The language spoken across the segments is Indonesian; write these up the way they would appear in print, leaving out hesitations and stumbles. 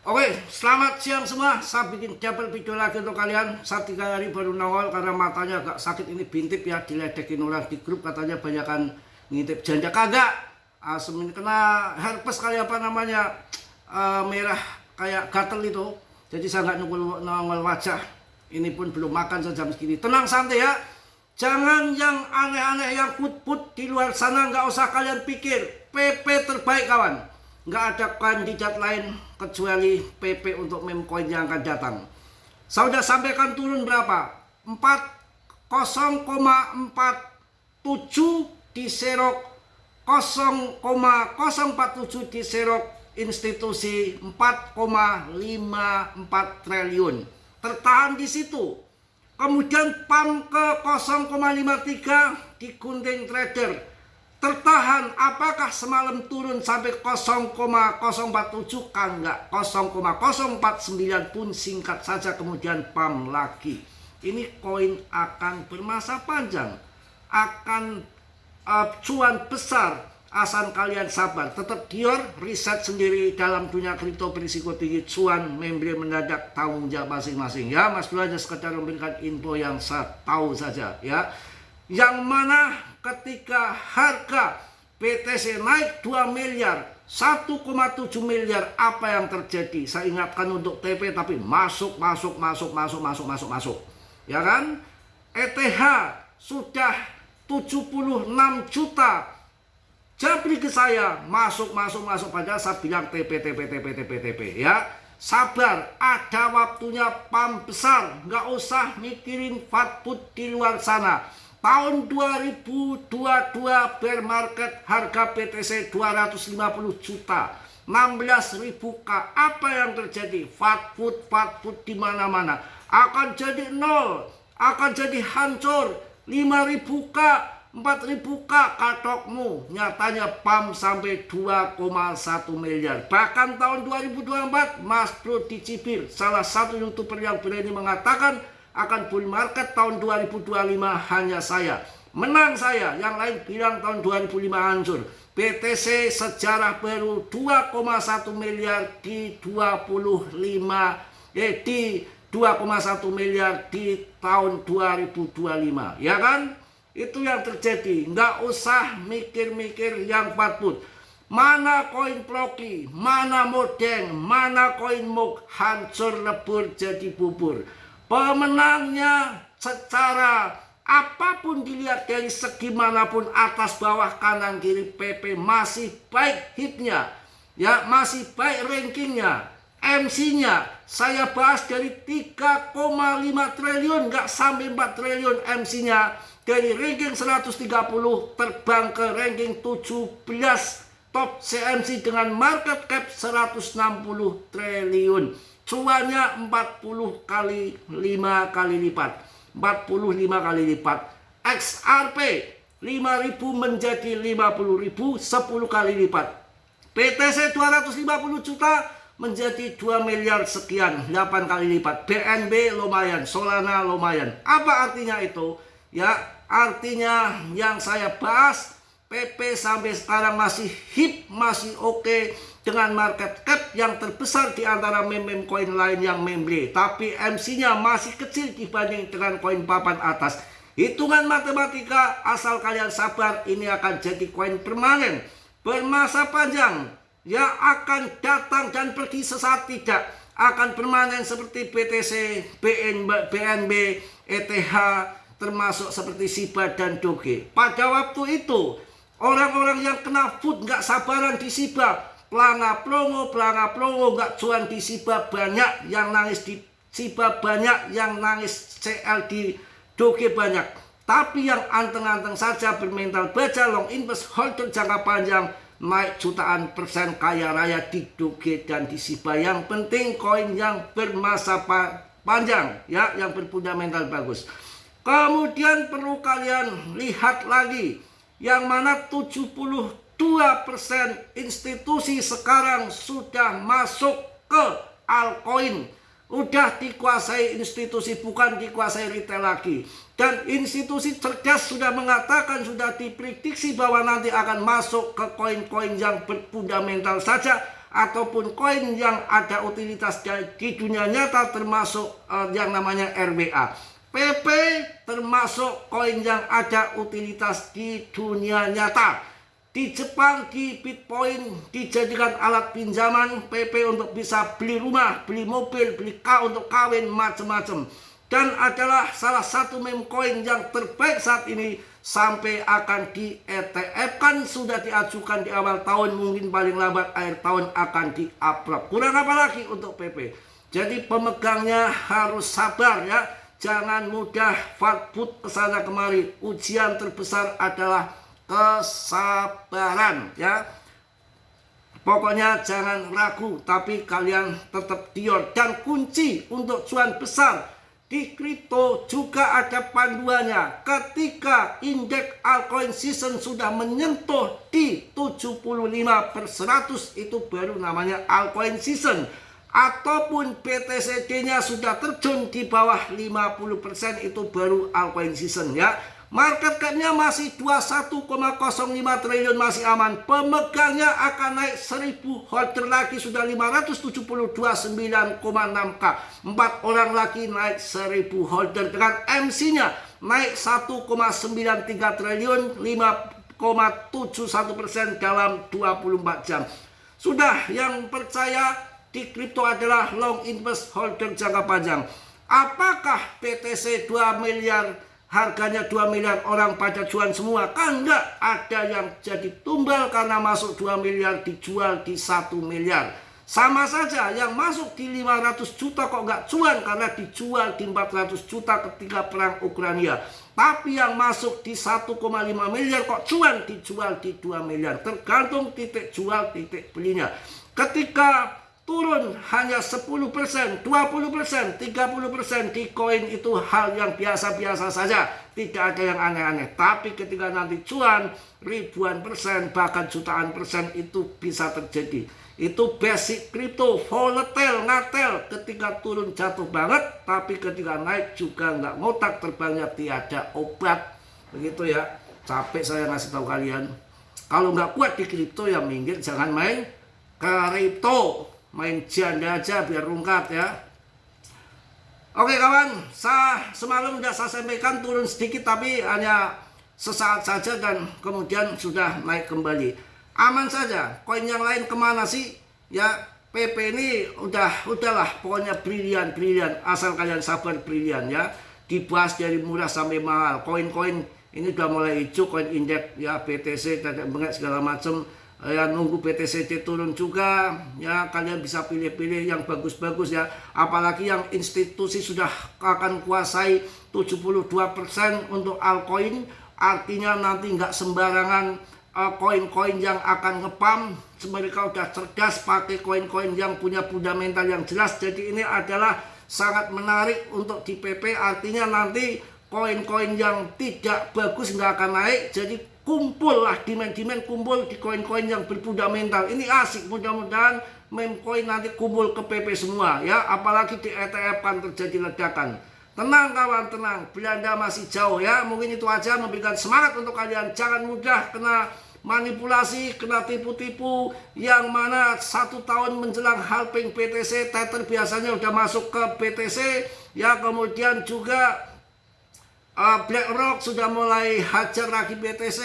Oke, selamat siang semua. Saya bikin double video lagi untuk kalian. Saya 3 hari baru nongol karena matanya agak sakit ini, bintip ya, diledekin orang di grup katanya banyakan ngintip janda kagak. Asem ini kena herpes kali apa namanya, merah kayak gatel itu. Jadi saya nggak nongol wajah. Ini pun belum makan sejam segini. Tenang santai ya. Jangan yang aneh-aneh yang put-put di luar sana, nggak usah kalian pikir. PP terbaik kawan. Nggak ada kandidat lain kecuali PP untuk meme coin yang akan datang. Saya sudah sampaikan turun berapa? 40,47 diserok 0,047 diserok institusi 4,54 triliun. Tertahan di situ. Kemudian PAM ke 0,53 digunting trader. Tertahan, apakah semalam turun sampai 0,047? Kan enggak, 0,049 pun singkat saja kemudian PAM lagi. Ini koin akan bermasa panjang, akan cuan besar asal kalian sabar. Tetap Dior riset sendiri dalam dunia kripto berisiko tinggi, cuan membeli mendadak, tanggung jawab masing-masing ya. Mas Bro hanya sekedar memberikan info yang saya tahu saja ya. Yang mana ketika harga BTC naik 2 miliar 1,7 miliar, apa yang terjadi? Saya ingatkan untuk TP tapi masuk ya kan. ETH sudah 76 juta jabri ke saya, masuk padahal saya bilang TP ya. Sabar, ada waktunya PAM besar, nggak usah mikirin fatput di luar sana. Tahun 2022 bear market, harga BTC 250 juta, 16.000K. Apa yang terjadi? Fatput di mana-mana akan jadi nol, akan jadi hancur. 5.000K, 4.000K katokmu. Nyatanya PAM sampai 2,1 miliar. Bahkan tahun 2024 Mas Bro dicibir. Salah satu YouTuber yang berani mengatakan akan bull market tahun 2025 hanya saya. Menang saya, yang lain bilang tahun 2005 hancur. BTC sejarah baru 2,1 miliar di 2,1 miliar di tahun 2025. Ya kan? Itu yang terjadi. Nggak usah mikir-mikir yang patut. Mana koin Ploki, mana Modeng, mana koin MUK, hancur lebur jadi bubur. Pemenangnya secara apapun dilihat dari segi manapun, atas bawah kanan kiri, PP masih baik hitnya ya, masih baik rankingnya. MC-nya saya bahas dari 3,5 triliun nggak sampai 4 triliun. MC-nya dari ranking 130 terbang ke ranking 17 top CMC dengan market cap 160 triliun. Cuannya 40 kali 5 kali lipat, 45 kali lipat. XRP 5.000 menjadi 50.000, 10 kali lipat. BTC 250 juta menjadi 2 miliar sekian, 8 kali lipat. BNB lumayan, Solana lumayan. Apa artinya itu? Ya, artinya yang saya bahas, PP sampai sekarang masih hip, masih oke, dengan market cap yang terbesar di antara meme koin lain yang membeli. Tapi MC-nya masih kecil dibanding dengan koin papan atas. Hitungan matematika, asal kalian sabar, ini akan jadi koin permanen, bermasa panjang, ya akan datang dan pergi sesaat tidak. Akan permanen seperti BTC, BNB, ETH, termasuk seperti SIBA dan Doge. Pada waktu itu orang-orang yang kena food nggak sabaran di SIBA, pelanga plongo nggak cuan di SIBA, banyak yang nangis di SIBA, banyak yang nangis CL di Doge banyak. Tapi yang anteng-anteng saja bermental baja, long invest, holder jangka panjang, naik jutaan persen kaya raya di Doge dan di SIBA. Yang penting koin yang bermasa panjang ya, yang berfundamental bagus. Kemudian perlu kalian lihat lagi, yang mana 72% institusi sekarang sudah masuk ke altcoin. Udah dikuasai institusi, bukan dikuasai retail lagi. Dan institusi cerdas sudah mengatakan, sudah diprediksi bahwa nanti akan masuk ke koin-koin yang berfundamental saja, ataupun koin yang ada utilitas di dunia nyata, termasuk yang namanya RWA. PP termasuk koin yang ada utilitas di dunia nyata. Di Jepang, di Bitcoin dijadikan alat pinjaman PP untuk bisa beli rumah, beli mobil, beli untuk kawin, macam-macam. Dan adalah salah satu meme coin yang terbaik saat ini, sampai akan di ETF kan sudah diajukan di awal tahun, mungkin paling lambat akhir tahun akan di-upload. Kurang apa lagi untuk PP? Jadi pemegangnya harus sabar ya, jangan mudah falput kesana kemari. Ujian terbesar adalah kesabaran ya. Pokoknya jangan ragu, tapi kalian tetap dior. Dan kunci untuk cuan besar di kripto juga ada panduannya. Ketika indeks altcoin season sudah menyentuh di 75/100, itu baru namanya altcoin season. Ataupun BTCD-nya sudah terjun di bawah 50%, itu baru altcoin season ya. Market cap-nya masih 21,05 triliun, masih aman. Pemegangnya akan naik 1000 holder lagi, sudah 572,96k. 4 orang lagi naik 1000 holder dengan MC-nya naik 1,93 triliun, 5,71% dalam 24 jam. Sudah, yang percaya di kripto adalah long invest holder jangka panjang. Apakah BTC 2 miliar harganya 2 miliar orang pada cuan semua? Kan enggak, ada yang jadi tumbal karena masuk 2 miliar dijual di 1 miliar. Sama saja, yang masuk di 500 juta kok enggak cuan karena dijual di 400 juta ketika perang Ukraina. Tapi yang masuk di 1,5 miliar kok cuan, dijual di 2 miliar. Tergantung titik jual, titik belinya. Ketika turun hanya 10%, 20%, 30% di koin, itu hal yang biasa-biasa saja, tidak ada yang aneh-aneh. Tapi ketika nanti cuan ribuan persen, bahkan jutaan persen, itu bisa terjadi. Itu basic kripto, volatile, ngatel. Ketika turun jatuh banget, tapi ketika naik juga nggak ngotak, terbangnya tiada obat. Begitu ya, capek saya ngasih tahu kalian. Kalau nggak kuat di kripto ya minggir, jangan main kripto. Main janda aja biar rungkat ya. Oke kawan, semalam sudah saya sampaikan turun sedikit, tapi hanya sesaat saja dan kemudian sudah naik kembali. Aman saja. Koin yang lain kemana sih? Ya PP ini udahlah, pokoknya brilian, asal kalian sabar, brilian ya. Dibahas dari murah sampai mahal. Koin-koin ini udah mulai hijau, koin indeks ya, BTC, tidak bengek segala macam. Ya, nunggu BTCD turun juga ya, kalian bisa pilih-pilih yang bagus-bagus ya. Apalagi yang institusi sudah akan kuasai 72% untuk altcoin, artinya nanti nggak sembarangan koin-koin yang akan ngepam. Mereka udah cerdas pakai koin-koin yang punya fundamental yang jelas. Jadi ini adalah sangat menarik untuk di PP, artinya nanti koin-koin yang tidak bagus nggak akan naik. Jadi kumpul lah, demand kumpul di koin-koin yang berfundamental. Ini asik, mudah-mudahan meme coin nanti kumpul ke PP semua ya. Apalagi di ETF kan terjadi ledakan. Tenang kawan, tenang, Belanda masih jauh ya. Mungkin itu aja, memberikan semangat untuk kalian. Jangan mudah kena manipulasi, kena tipu-tipu, yang mana 1 tahun menjelang halving BTC, Tether biasanya udah masuk ke BTC ya. Kemudian juga BlackRock sudah mulai hajar lagi BTC.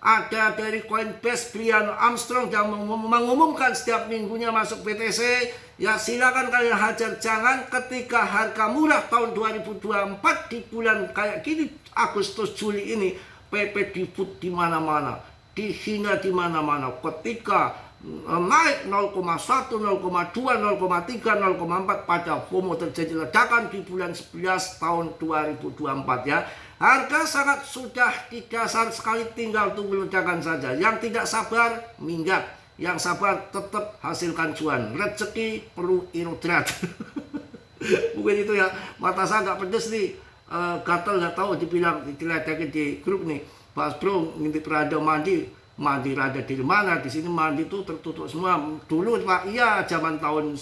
Ada dari Coinbase, Brian Armstrong yang mengumumkan setiap minggunya masuk BTC. Ya silakan kalian hajar. Jangan ketika harga murah tahun 2024 di bulan kayak gini, Agustus Juli ini, PP diput di mana-mana, dihina di mana-mana. Ketika naik 0,1, 0,2, 0,3, 0,4 pada FOMO terjadi ledakan di bulan 11 tahun 2024 ya. Harga sangat sudah di dasar sekali, tinggal tunggu ledakan saja. Yang tidak sabar minggat, yang sabar tetap hasilkan cuan. Rezeki perlu irudrat. Mungkin itu ya, mata saya nggak pedes nih, gatel nggak tahu, dibilang diledakin di grup nih, Pak Bro ngintip rada mandi rada di mana, di sini mandi tuh tertutup semua. Dulu Pak, iya zaman tahun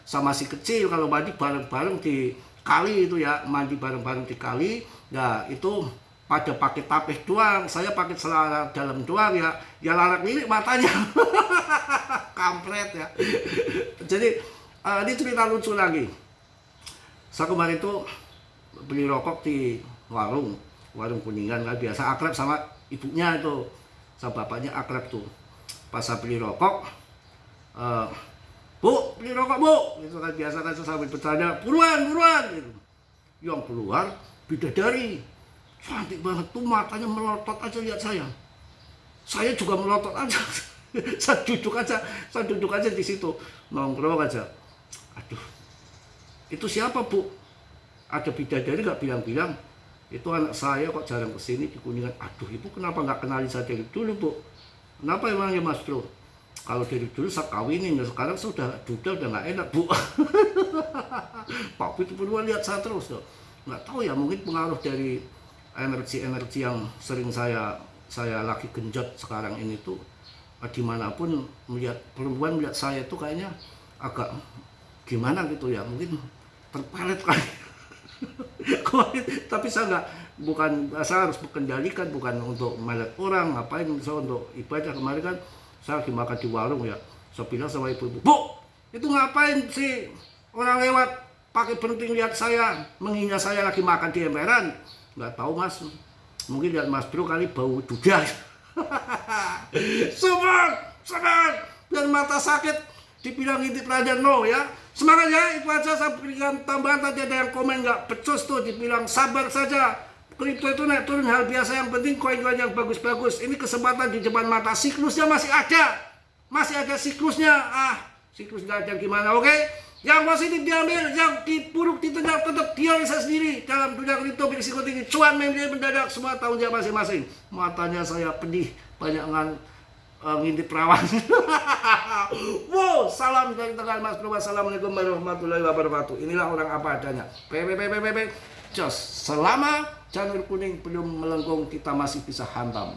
sama si kecil, kalau mandi bareng-bareng di kali itu ya, mandi bareng-bareng di kali. Nah itu pada pakai tapeh doang, saya pakai celana dalam doang ya. Ya larak lirik matanya. Kampret ya. Jadi ini cerita lucu lagi. Saya kemarin tuh beli rokok di warung Kuningan, kan biasa akrab sama ibunya itu, sama bapaknya akrab tuh. Pas saya beli rokok, Bu, beli rokok Bu, itu kan biasa kan saya sambil bertanya, buruan gitu. Yang keluar bidadari, cantik banget tuh, matanya melotot aja lihat saya. Saya juga melotot aja. Saya duduk aja di situ, nongkrong aja. Aduh, itu siapa Bu? Ada bidadari nggak bilang-bilang, itu anak saya kok jarang kesini di Kuningan. Aduh, Ibu kenapa nggak kenalin saya dari dulu Bu? Kenapa emangnya Mas Bro? Kalau dari dulu saya kawinin, sekarang sudah duda udah nggak enak Bu. Pak itu berdua lihat saya terus tuh. Nggak tahu ya, mungkin pengaruh dari energi yang sering saya lagi genjot sekarang ini tuh. Dimanapun melihat perempuan melihat saya tuh kayaknya agak gimana gitu ya, mungkin terpelet kali. Tapi saya harus mengendalikan, bukan untuk melihat orang ngapain, saya untuk ibadah. Kemarin kan saya lagi makan di warung ya, saya bilang sama ibu-ibu, Bu, itu ngapain sih orang lewat pakai berhenti lihat saya, menghina saya lagi makan di emperan? Nggak tahu Mas, mungkin lihat Mas Bro kali bau duda. Semangat, dan mata sakit dibilang intip raja no ya. Semangat ya, itu aja saya berikan tambahan. Tadi ada yang komen nggak becus tuh, dibilang sabar saja, kripto itu naik turun hal biasa, yang penting koin-koin yang bagus-bagus. Ini kesempatan di depan mata, siklusnya masih ada siklusnya. Siklus nggak ada gimana, oke? Yang positif diambil, yang buruk ditendang, tetap dialisa sendiri. Dalam dunia kripto berisiko tinggi, cuan mendadak, semua tanggung jawab masing-masing. Matanya saya pedih, banyak ngintip perawan. Wow, salam dari Tegal Mas Bro. Assalamualaikum warahmatullahi wabarakatuh. Inilah orang apa adanya. Jos, selama janur kuning belum melengkung, kita masih bisa hantam.